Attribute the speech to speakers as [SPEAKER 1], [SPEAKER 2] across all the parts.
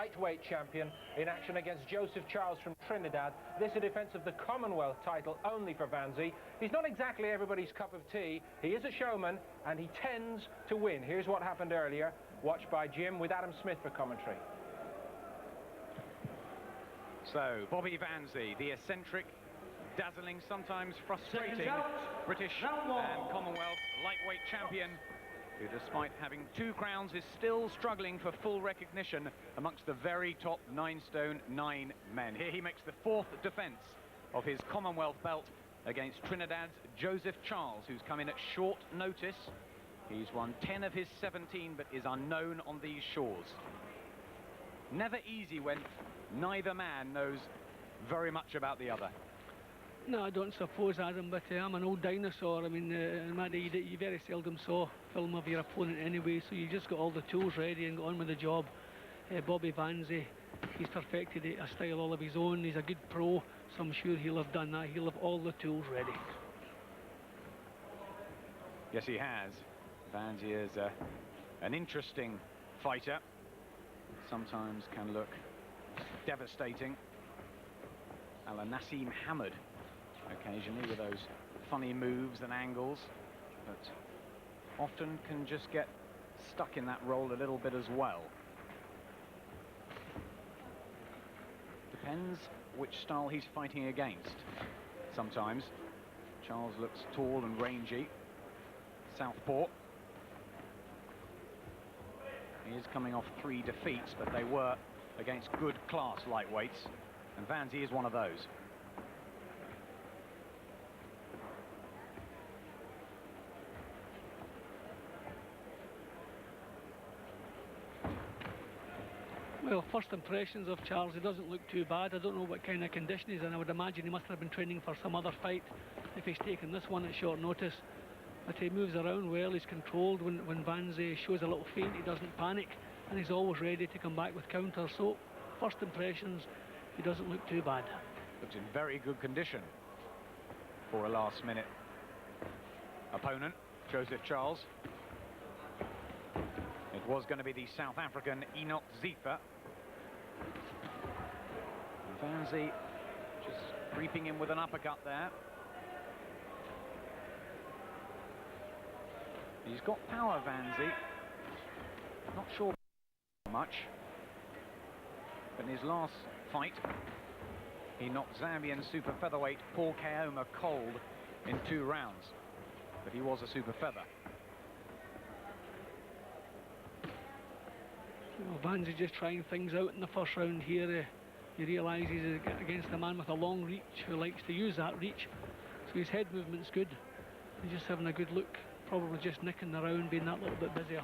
[SPEAKER 1] lightweight champion, in action against Joseph Charles from Trinidad. This is a defence of the Commonwealth title only for Vanzie. He's not exactly everybody's cup of tea. He is a showman, and he tends to win. Here's what happened earlier, watched by Jim with Adam Smith for commentary.
[SPEAKER 2] So, Bobby Vanzie, the eccentric, dazzling, sometimes frustrating British and Commonwealth lightweight champion, who, despite having 2 crowns, is still struggling for full recognition amongst the very top 9 stone 9 men. Here he makes the 4th defence of his Commonwealth belt against Trinidad's Joseph Charles, who's come in at short notice. He's won 10 of his 17, but is unknown on these shores. Never easy when neither man knows very much about the other.
[SPEAKER 3] No, I don't suppose, Adam, but I'm an old dinosaur. I mean, in my day, you very seldom saw film of your opponent anyway, so you just got all the tools ready and got on with the job. Bobby Vanzie, he's perfected a style all of his own. He's a good pro, so I'm sure he'll have done that. He'll have all the tools ready.
[SPEAKER 2] Yes, he has. Vanzie is an interesting fighter. Sometimes can look devastating. A la Nassim Hamad, occasionally, with those funny moves and angles, but often can just get stuck in that role a little bit as well. Depends which style he's fighting against. Sometimes Charles looks tall and rangy, southpaw. He is coming off 3 defeats, but they were against good class lightweights, and Vanzie is one of those.
[SPEAKER 3] Well, first impressions of Charles, he doesn't look too bad. I don't know what kind of condition he's in. I would imagine he must have been training for some other fight if he's taken this one at short notice. But he moves around well, he's controlled. When Vanzie shows a little feint, he doesn't panic, and he's always ready to come back with counters. So, first impressions, he doesn't look too bad.
[SPEAKER 2] Looks in very good condition for a last-minute opponent, Joseph Charles. It was going to be the South African Enoch Zifa. Vanzie just creeping in with an uppercut there. He's got power, Vanzie. Not sure how much. But in his last fight, he knocked Zambian super featherweight Paul Kaoma cold in 2 rounds. But he was a super feather.
[SPEAKER 3] Well, Vanzie just trying things out in the first round here. He realises he's against a man with a long reach who likes to use that reach. So his head movement's good. He's just having a good look. Probably just nicking the round, being that little bit busier.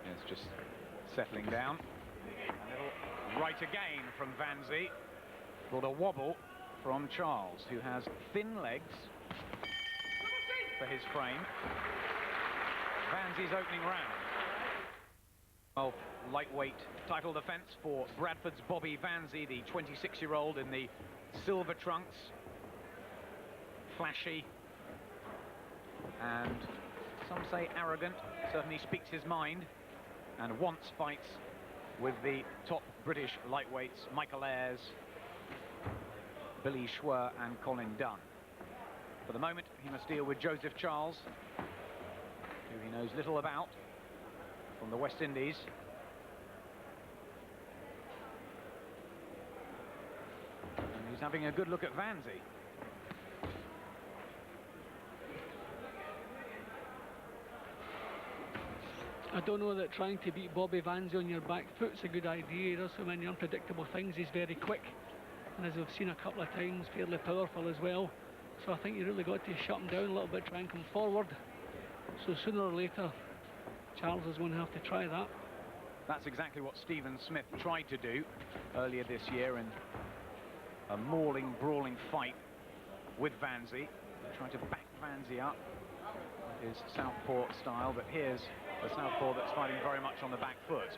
[SPEAKER 2] It's just settling down. A little right again from Vanzie. Called a wobble from Charles, who has thin legs for his frame. Vanzie's opening round. Well, lightweight title defence for Bradford's Bobby Vanzie, the 26-year-old in the silver trunks. Flashy and some say arrogant, certainly speaks his mind and wants fights with the top British lightweights, Michael Ayres, Billy Schwer and Colin Dunn. For the moment, he must deal with Joseph Charles, who he knows little about, from the West Indies. And he's having a good look at Vanzie.
[SPEAKER 3] I don't know that trying to beat Bobby Vanzie on your back foot's a good idea. He does so many unpredictable things. He's very quick, and as we've seen a couple of times, fairly powerful as well. So I think you really got to shut him down a little bit, try and come forward. So sooner or later, Charles is going to have to try that.
[SPEAKER 2] That's exactly what Stephen Smith tried to do earlier this year in a mauling, brawling fight with Vanzie. Trying to back Vanzie up with his southpaw style, but here's a southpaw that's fighting very much on the back foot.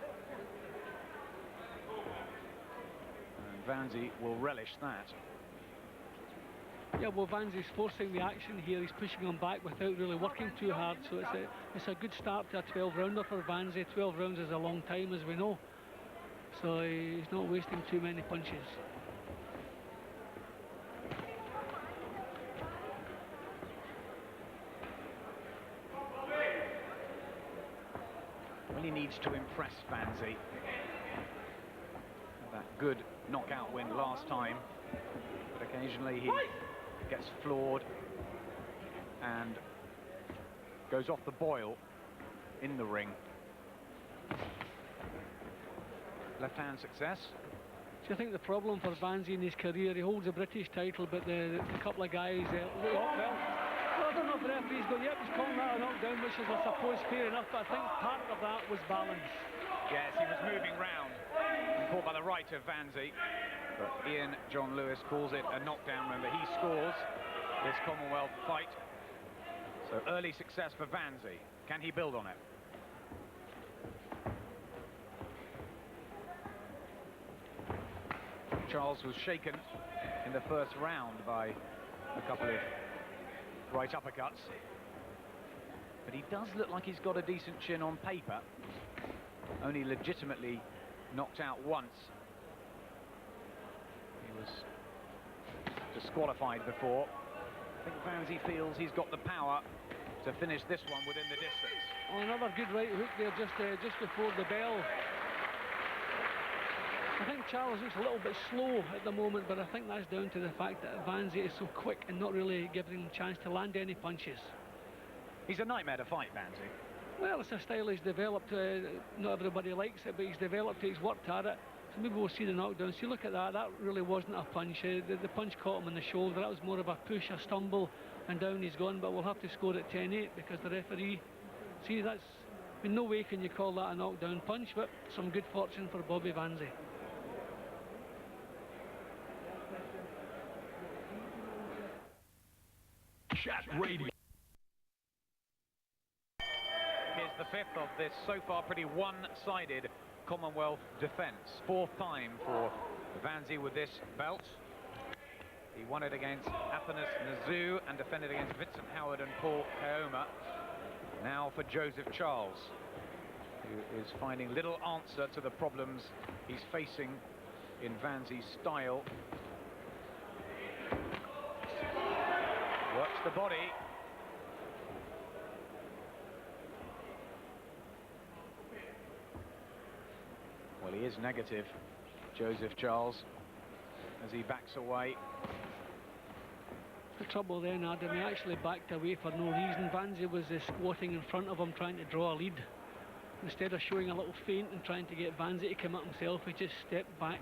[SPEAKER 2] And Vanzie will relish that.
[SPEAKER 3] Yeah, well, Vanzie's forcing the action here. He's pushing him back without really working too hard. So it's a good start to a 12-rounder for Vanzie. 12 rounds is a long time, as we know. So he's not wasting too many punches.
[SPEAKER 2] Really needs to impress Vanzie. That good knockout win last time, but occasionally he gets floored and goes off the boil in the ring. Left hand success.
[SPEAKER 3] So I think the problem for Vanzie in his career, he holds a British title, but the couple of guys, I don't know if the referee's going, yep, he's calling that a knockdown, which is, I suppose, fair enough, but I think part of that was balance.
[SPEAKER 2] Yes, he was moving round and caught by the right of Vanzie, but Ian John Lewis calls it a knockdown. Remember, he scores this Commonwealth fight. So early success for Vanzie. Can he build on it? Charles was shaken in the first round by a couple of right uppercuts, but he does look like he's got a decent chin on paper. Only legitimately knocked out once. He was disqualified before. I think Vanzie feels he's got the power to finish this one within the distance.
[SPEAKER 3] Oh, another good right hook there just before the bell. I think Charles looks a little bit slow at the moment, but I think that's down to the fact that Vanzie is so quick and not really giving him a chance to land any punches.
[SPEAKER 2] He's a nightmare to fight, Vanzie.
[SPEAKER 3] Well, it's a style he's developed. Not everybody likes it, but he's developed it, he's worked at it. So maybe we'll see the knockdown. See, look at that. That really wasn't a punch. The punch caught him in the shoulder. That was more of a push, a stumble, and down he's gone. But we'll have to score at 10-8 because the referee... See, that's... In no way can you call that a knockdown punch, but some good fortune for Bobby Vanzie.
[SPEAKER 4] Chat Radio.
[SPEAKER 2] Here's the fifth of this so far pretty one-sided Commonwealth defence. Fourth time for Vanzie with this belt. He won it against Athanas Nazou and defended against Vincent Howard and Paul Kaoma. Now for Joseph Charles, who is finding little answer to the problems he's facing in Vanzie's style. Works the body. Well, he is negative, Joseph Charles, as he backs away.
[SPEAKER 3] The trouble then, Adam, he actually backed away for no reason. Vanzie was squatting in front of him trying to draw a lead. Instead of showing a little feint and trying to get Vanzie to come up himself, he just stepped back.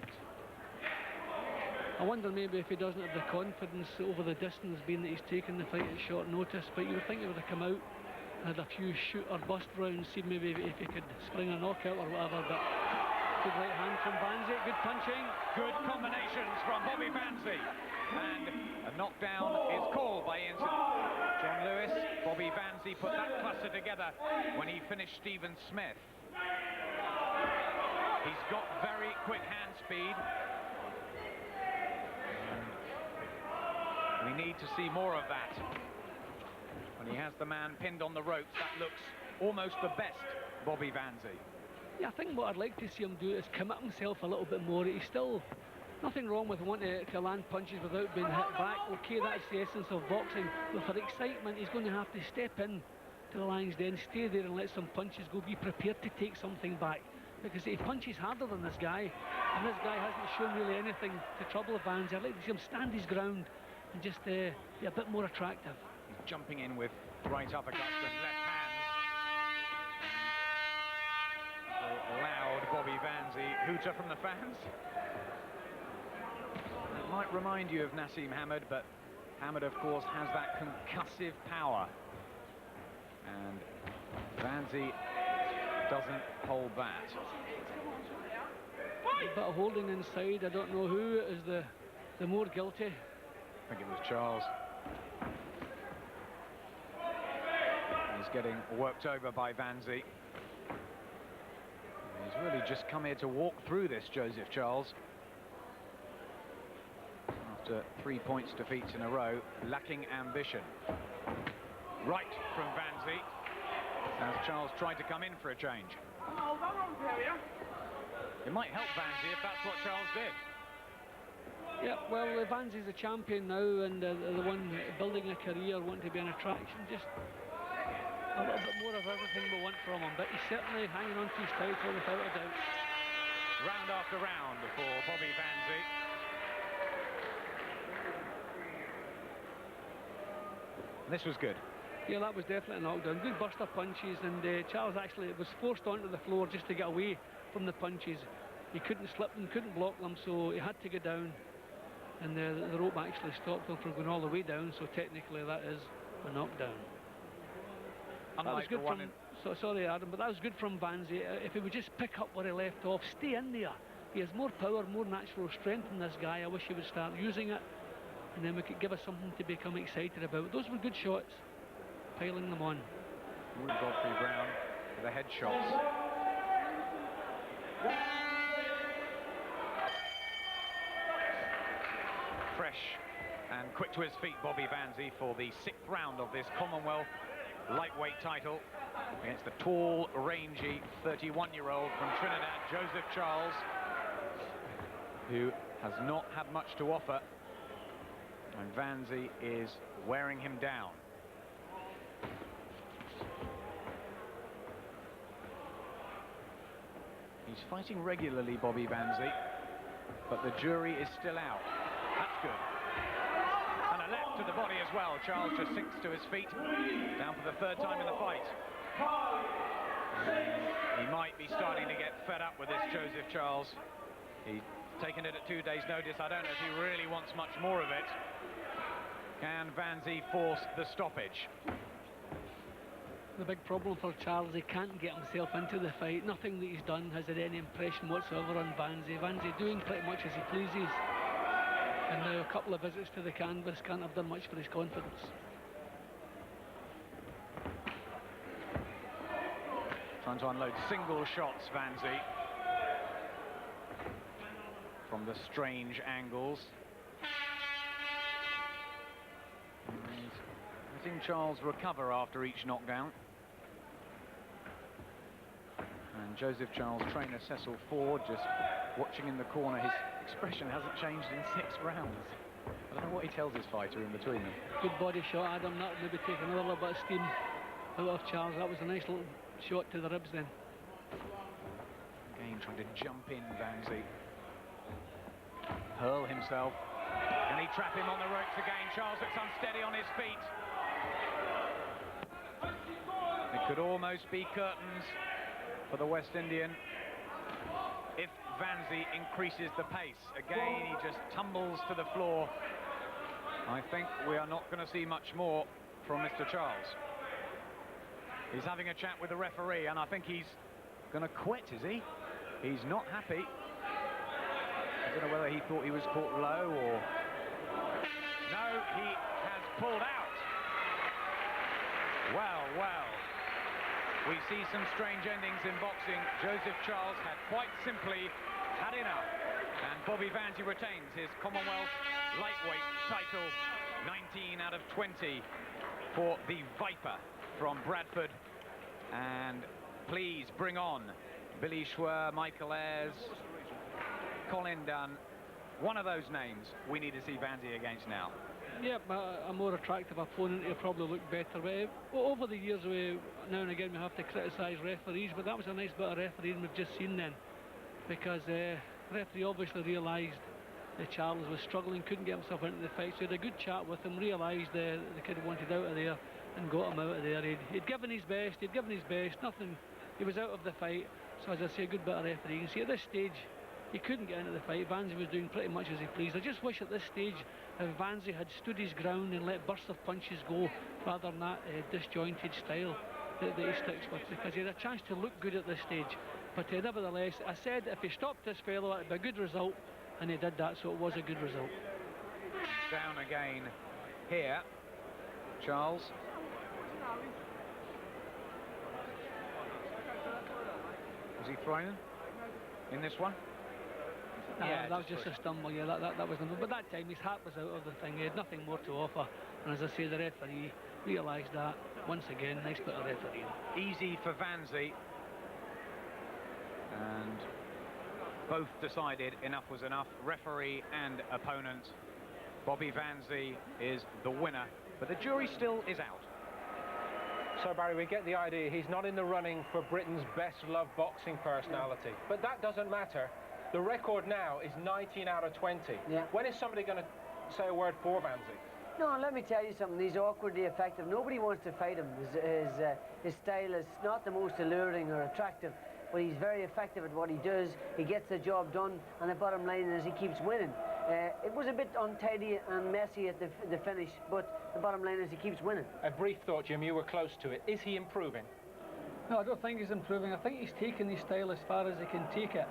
[SPEAKER 3] I wonder maybe if he doesn't have the confidence over the distance, being that he's taken the fight at short notice, but you would think he would have come out and had a few shoot or bust rounds, see maybe if he could spring a knockout or whatever, but good right hand from Vanzie, good punching.
[SPEAKER 2] Good combinations from Bobby Vanzie. And a knockdown is called by Ian John Lewis. Bobby Vanzie put that cluster together when he finished Stephen Smith. He's got very quick hand speed. We need to see more of that. When he has the man pinned on the ropes, that looks almost the best Bobby Vanzie.
[SPEAKER 3] Yeah, I think what I'd like to see him do is commit himself a little bit more. He's still... Nothing wrong with wanting to land punches without being hit back. Okay, that's the essence of boxing. But for excitement, he's going to have to step in to the lion's den, stay there and let some punches go. Be prepared to take something back. Because he punches harder than this guy. And this guy hasn't shown really anything to trouble Vanzie. I'd like to see him stand his ground and just be a bit more attractive.
[SPEAKER 2] He's jumping in with right uppercuts and left hands. A loud Bobby Vanzie hooter from the fans. It might remind you of Naseem Hamed, but Hamed, of course, has that concussive power. And Vanzie doesn't hold that.
[SPEAKER 3] A bit of holding inside. I don't know who is the more guilty.
[SPEAKER 2] I think it was Charles. He's getting worked over by Vanzie. He's really just come here to walk through this, Joseph Charles. after 3 points defeats in a row, lacking ambition. Right from Vanzie, as Charles tried to come in for a change. It might help Vanzie if that's what Charles did.
[SPEAKER 3] Yeah, well, Vanzie's a champion now, and the one building a career, wanting to be an attraction. Just a little bit more of everything we want from him, but he's certainly hanging on to his title without a doubt.
[SPEAKER 2] Round after round for Bobby Vanzie. This was good.
[SPEAKER 3] Yeah, that was definitely a knockdown. Good burst of punches, and Charles actually was forced onto the floor just to get away from the punches. He couldn't slip them, couldn't block them, so he had to go down. And the rope actually stopped him from going all the way down, so technically that is a knockdown. That was good from, sorry Adam, but that was good from Vanzie. If he would just pick up where he left off, stay in there. He has more power, more natural strength than this guy. I wish he would start using it, and then we could give us something to become excited about. Those were good shots, piling them on.
[SPEAKER 2] Godfrey Brown with the head shots. Fresh and quick to his feet, Bobby Vanzie, for the 6th round of this Commonwealth lightweight title against the tall, rangy 31-year-old from Trinidad, Joseph Charles, who has not had much to offer, and Vanzie is wearing him down. He's fighting regularly, Bobby Vanzie, but the jury is still out. That's good. And a left to the body as well. Charles just sinks to his feet, down for the 3rd time in the fight. And he might be starting to get fed up with this, Joseph Charles. He's taken it at 2 days' notice. I don't know if he really wants much more of it. Can Vanzie force the stoppage?
[SPEAKER 3] The big problem for Charles, he can't get himself into the fight. Nothing that he's done has had any impression whatsoever on Vanzie. Vanzie doing pretty much as he pleases. And now a couple of visits to the canvas can't have done much for his confidence.
[SPEAKER 2] Trying to unload single shots, Vanzie, from the strange angles. And letting Charles recover after each knockdown. And Joseph Charles' trainer Cecil Ford just watching in the corner. His expression hasn't changed in 6 rounds. I don't know what he tells his fighter in between them.
[SPEAKER 3] Good body shot, Adam. That would maybe take another little bit of steam out of Charles. That was a nice little shot to the ribs then.
[SPEAKER 2] Again trying to jump in, Vanzie. Hurl himself. Can he trap him on the ropes again? Charles looks unsteady on his feet. It could almost be curtains for the West Indian if Vanzie increases the pace. Again, he just tumbles to the floor. I think we are not going to see much more from Mr. Charles. He's having a chat with the referee, and I think he's going to quit, is he? He's not happy. I don't know whether he thought he was caught low or... No, he has pulled out. Well, well. We see some strange endings in boxing. Joseph Charles had quite simply had enough. And Bobby Vanzie retains his Commonwealth lightweight title. 19 out of 20 for the Viper from Bradford. And please bring on Billy Schwer, Michael Ayres, Colin Dunn. One of those names we need to see Vanzie against now.
[SPEAKER 3] Yeah, a more attractive opponent, he'll probably look better. But over the years, now and again we have to criticise referees, but that was a nice bit of refereeing we've just seen then, because the referee obviously realised that Charles was struggling, couldn't get himself into the fight, so he had a good chat with him, realised the kid wanted out of there and got him out of there. He'd given his best, nothing, he was out of the fight. So as I say, a good bit of refereeing. See, at this stage, he couldn't get into the fight. Vanzie was doing pretty much as he pleased. I just wish at this stage if Vanzie had stood his ground and let bursts of punches go rather than that disjointed style that he sticks with, because he had a chance to look good at this stage. But nevertheless, I said if he stopped this fellow, it'd be a good result, and he did that, so it was a good result.
[SPEAKER 2] Down again here, Charles. Was he thrown in this one?
[SPEAKER 3] That was just a stumble, yeah, that was number. But that time his hat was out of the thing, he had nothing more to offer. And as I say, the referee realised that. Once again, nice bit of refereeing.
[SPEAKER 2] Easy for Vanzie. And both decided enough was enough, referee and opponent. Bobby Vanzie is the winner, but the jury still is out.
[SPEAKER 1] So, Barry, we get the idea he's not in the running for Britain's best-loved boxing personality. Yeah. But that doesn't matter. The record now is 19 out of 20.
[SPEAKER 4] Yeah.
[SPEAKER 1] When is somebody going to say a word for Vanzie?
[SPEAKER 4] No, let me tell you something. He's awkwardly effective. Nobody wants to fight him. His style is not the most alluring or attractive, but he's very effective at what he does. He gets the job done, and the bottom line is he keeps winning. It was a bit untidy and messy at the finish, but the bottom line is he keeps winning.
[SPEAKER 1] A brief thought, Jim, you were close to it. Is he improving?
[SPEAKER 3] No, I don't think he's improving. I think he's taken his style as far as he can take it.